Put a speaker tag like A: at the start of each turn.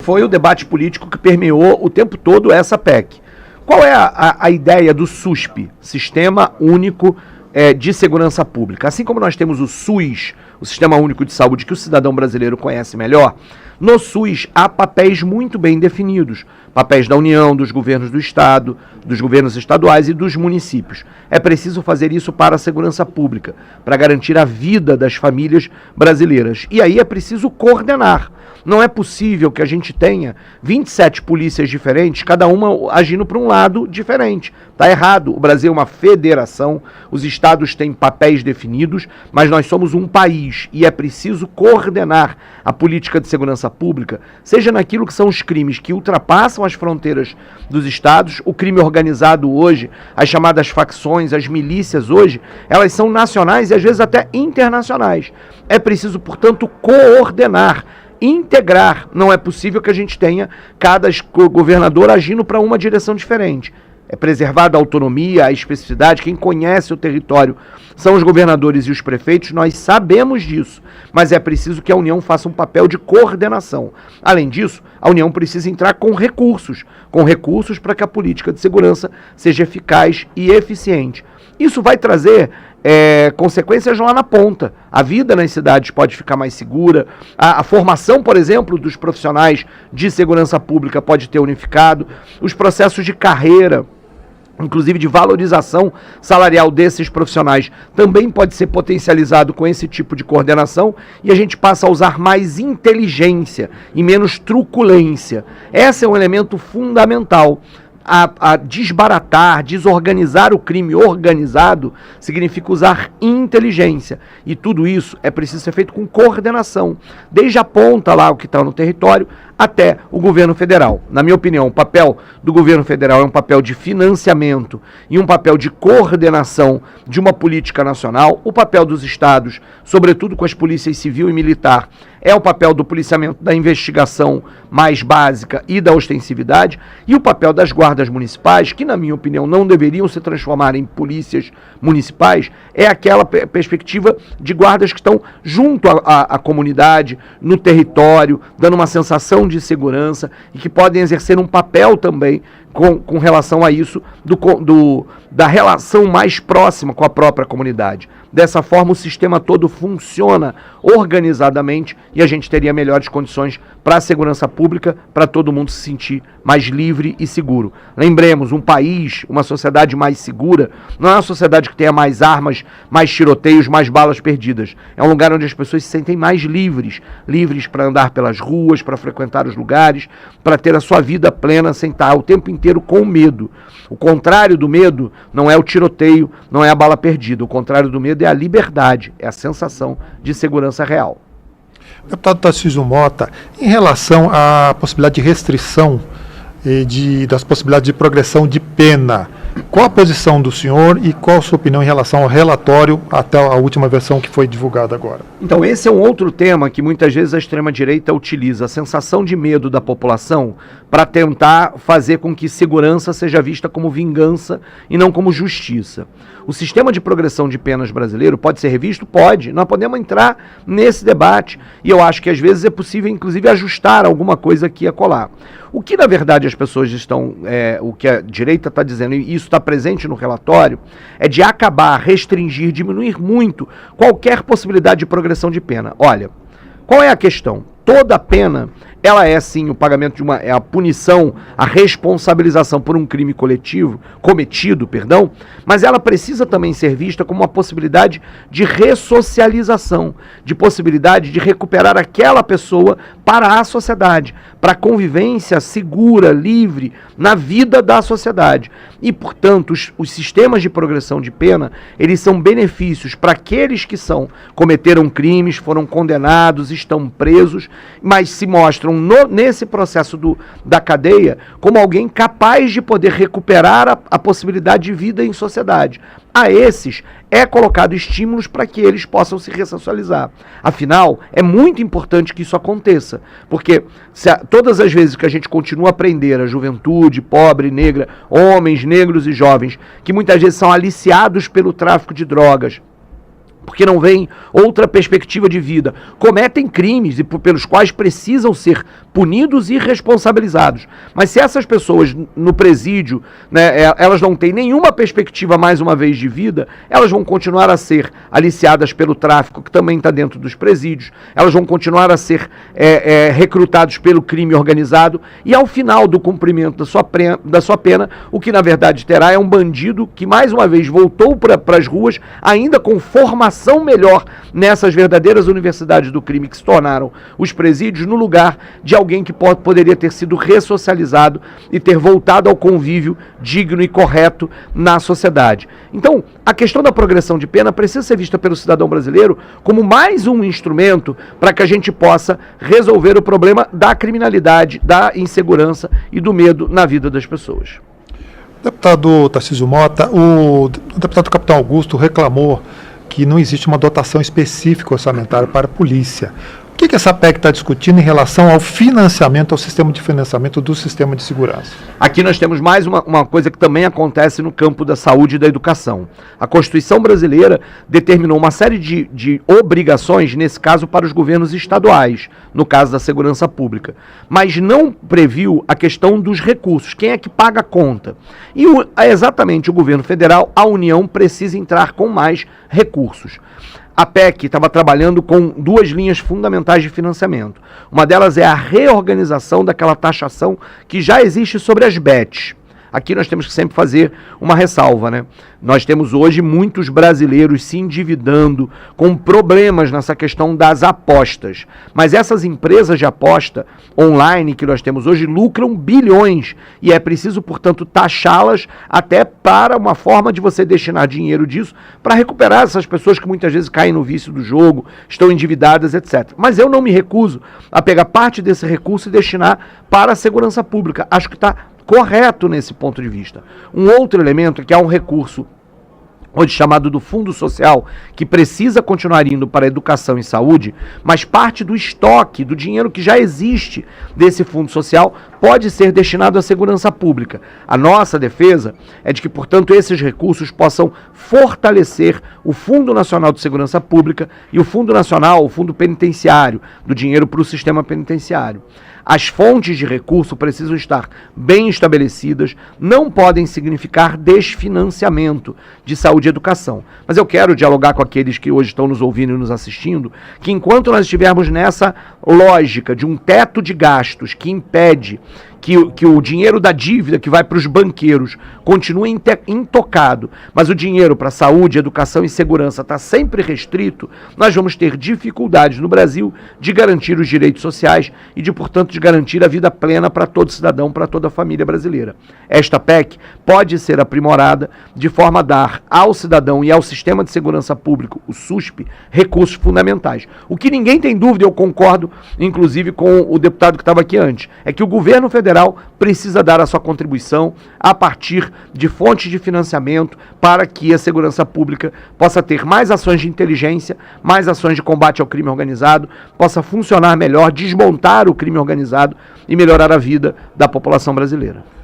A: foi o debate político que permeou o tempo todo essa PEC. Qual é a ideia do SUSP, Sistema Único de Segurança Pública? Assim como nós temos o SUS, o Sistema Único de Saúde, que o cidadão brasileiro conhece melhor, no SUS há papéis muito bem definidos, papéis da União, dos governos do Estado, dos governos estaduais e dos municípios. É preciso fazer isso para a segurança pública, para garantir a vida das famílias brasileiras. E aí é preciso coordenar. Não é possível que a gente tenha 27 polícias diferentes, cada uma agindo para um lado diferente. Está errado. O Brasil é uma federação, os estados têm papéis definidos, mas nós somos um país e é preciso coordenar a política de segurança pública, seja naquilo que são os crimes que ultrapassam as fronteiras dos estados, o crime organizado hoje, as chamadas facções, as milícias hoje, elas são nacionais e às vezes até internacionais. É preciso, portanto, coordenar, integrar. Não é possível que a gente tenha cada governador agindo para uma direção diferente. É preservada a autonomia, a especificidade. Quem conhece o território são os governadores e os prefeitos, nós sabemos disso, mas é preciso que a União faça um papel de coordenação. Além disso, a União precisa entrar com recursos para que a política de segurança seja eficaz e eficiente. Isso vai trazer consequências lá na ponta. A vida nas cidades pode ficar mais segura, a formação, por exemplo, dos profissionais de segurança pública pode ter unificado, os processos de carreira, inclusive de valorização salarial desses profissionais, também pode ser potencializado com esse tipo de coordenação e a gente passa a usar mais inteligência e menos truculência. Esse é um elemento fundamental. A desbaratar, desorganizar o crime organizado significa usar inteligência. E tudo isso é preciso ser feito com coordenação, desde a ponta lá, o que está no território, até o governo federal. Na minha opinião, o papel do governo federal é um papel de financiamento e um papel de coordenação de uma política nacional. O papel dos estados, sobretudo com as polícias civil e militar, é o papel do policiamento da investigação mais básica e da ostensividade, e o papel das guardas municipais, que na minha opinião não deveriam se transformar em polícias municipais, é aquela perspectiva de guardas que estão junto à comunidade, no território, dando uma sensação de segurança e que podem exercer um papel também com relação a isso, da relação mais próxima com a própria comunidade. Dessa forma, o sistema todo funciona organizadamente e a gente teria melhores condições para a segurança pública, para todo mundo se sentir mais livre e seguro. Lembremos, um país, uma sociedade mais segura, não é uma sociedade que tenha mais armas, mais tiroteios, mais balas perdidas. É um lugar onde as pessoas se sentem mais livres para andar pelas ruas, para frequentar os lugares, para ter a sua vida plena sem estar o tempo inteiro com medo. O contrário do medo não é o tiroteio, não é a bala perdida. O contrário do medo é a liberdade, é a sensação de segurança real.
B: Deputado Tarcísio Mota, em relação à possibilidade de restrição das possibilidades de progressão de pena, qual a posição do senhor e qual a sua opinião em relação ao relatório até a última versão que foi divulgada agora?
A: Então, esse é um outro tema que muitas vezes a extrema-direita utiliza, a sensação de medo da população para tentar fazer com que segurança seja vista como vingança e não como justiça. O sistema de progressão de penas brasileiro pode ser revisto? Pode. Nós podemos entrar nesse debate e eu acho que às vezes é possível, inclusive, ajustar alguma coisa aqui e acolá. O que, na verdade, as pessoas estão, o que a direita está dizendo, e isso está presente no relatório, é de acabar, restringir, diminuir muito qualquer possibilidade de progressão de pena. Olha, qual é a questão? Toda pena, ela é sim o pagamento de a punição, a responsabilização por um crime cometido, mas ela precisa também ser vista como uma possibilidade de ressocialização, de possibilidade de recuperar aquela pessoa para a sociedade, para a convivência segura, livre, na vida da sociedade. E, portanto, os sistemas de progressão de pena, eles são benefícios para aqueles que cometeram crimes, foram condenados, estão presos, mas se mostram nesse processo da cadeia como alguém capaz de poder recuperar a possibilidade de vida em sociedade. A esses é colocado estímulos para que eles possam se ressocializar. Afinal, é muito importante que isso aconteça, porque todas as vezes que a gente continua a aprender, a juventude pobre, negra, homens, negros e jovens, que muitas vezes são aliciados pelo tráfico de drogas, porque não vem outra perspectiva de vida, cometem crimes e pelos quais precisam ser punidos e responsabilizados. Mas se essas pessoas no presídio, né, elas não têm nenhuma perspectiva, mais uma vez, de vida, elas vão continuar a ser aliciadas pelo tráfico, que também está dentro dos presídios, elas vão continuar a ser recrutados pelo crime organizado, e ao final do cumprimento da sua pena, o que na verdade terá é um bandido que mais uma vez voltou para as ruas, ainda com formação melhor nessas verdadeiras universidades do crime que se tornaram os presídios, no lugar de alguém que poderia ter sido ressocializado e ter voltado ao convívio digno e correto na sociedade. Então, a questão da progressão de pena precisa ser vista pelo cidadão brasileiro como mais um instrumento para que a gente possa resolver o problema da criminalidade, da insegurança e do medo na vida das pessoas.
B: Deputado Tarcísio Mota, o deputado Capitão Augusto reclamou que não existe uma dotação específica orçamentária para a polícia. O que essa PEC está discutindo em relação ao financiamento, ao sistema de financiamento do sistema de segurança?
A: Aqui nós temos mais uma coisa que também acontece no campo da saúde e da educação. A Constituição brasileira determinou uma série de obrigações, nesse caso para os governos estaduais, no caso da segurança pública, mas não previu a questão dos recursos, quem é que paga a conta. E exatamente o governo federal, a União, precisa entrar com mais recursos. A PEC estava trabalhando com duas linhas fundamentais de financiamento. Uma delas é a reorganização daquela taxação que já existe sobre as bets. Aqui nós temos que sempre fazer uma ressalva, né? Nós temos hoje muitos brasileiros se endividando com problemas nessa questão das apostas. Mas essas empresas de aposta online que nós temos hoje lucram bilhões e é preciso, portanto, taxá-las até para uma forma de você destinar dinheiro disso para recuperar essas pessoas que muitas vezes caem no vício do jogo, estão endividadas, etc. Mas eu não me recuso a pegar parte desse recurso e destinar para a segurança pública. Acho que está correto nesse ponto de vista. Um outro elemento é que há um recurso hoje chamado do Fundo Social, que precisa continuar indo para a educação e saúde, mas parte do estoque, do dinheiro que já existe desse Fundo Social, pode ser destinado à segurança pública. A nossa defesa é de que, portanto, esses recursos possam fortalecer o Fundo Nacional de Segurança Pública e o Fundo Nacional, o Fundo Penitenciário, do dinheiro para o sistema penitenciário. As fontes de recurso precisam estar bem estabelecidas, não podem significar desfinanciamento de saúde e educação. Mas eu quero dialogar com aqueles que hoje estão nos ouvindo e nos assistindo, que enquanto nós estivermos nessa lógica de um teto de gastos que impede que o dinheiro da dívida que vai para os banqueiros continue intocado, mas o dinheiro para saúde, educação e segurança está sempre restrito, nós vamos ter dificuldades no Brasil de garantir os direitos sociais e de, portanto, de garantir a vida plena para todo cidadão, para toda a família brasileira. Esta PEC pode ser aprimorada de forma a dar ao cidadão e ao sistema de segurança público, o SUSP, recursos fundamentais. O que ninguém tem dúvida, eu concordo, inclusive com o deputado que estava aqui antes, é que o governo federal precisa dar a sua contribuição a partir de fontes de financiamento para que a segurança pública possa ter mais ações de inteligência, mais ações de combate ao crime organizado, possa funcionar melhor, desmontar o crime organizado e melhorar a vida da população brasileira.